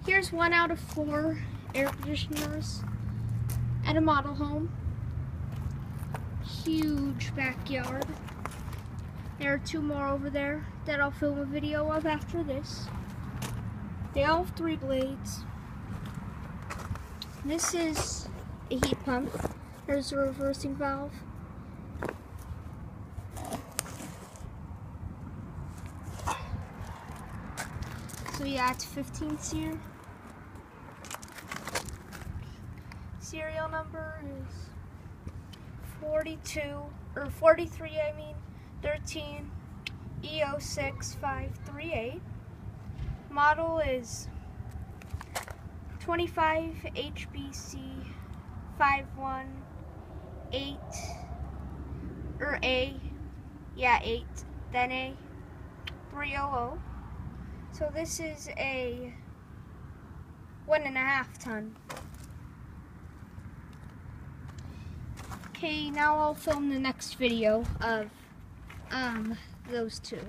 Here's 1 out of 4 air conditioners at a model home. Huge backyard. There are 2 more over there that I'll film a video of after this. They all have 3 blades. This is a heat pump. There's a reversing valve. So yeah, it's 15 SEER. Serial number is 13 E06538. Model is 25 HBC 518 or A, yeah 8, then A 300. So this is a 1.5 ton. Okay, now I'll film the next video of those 2.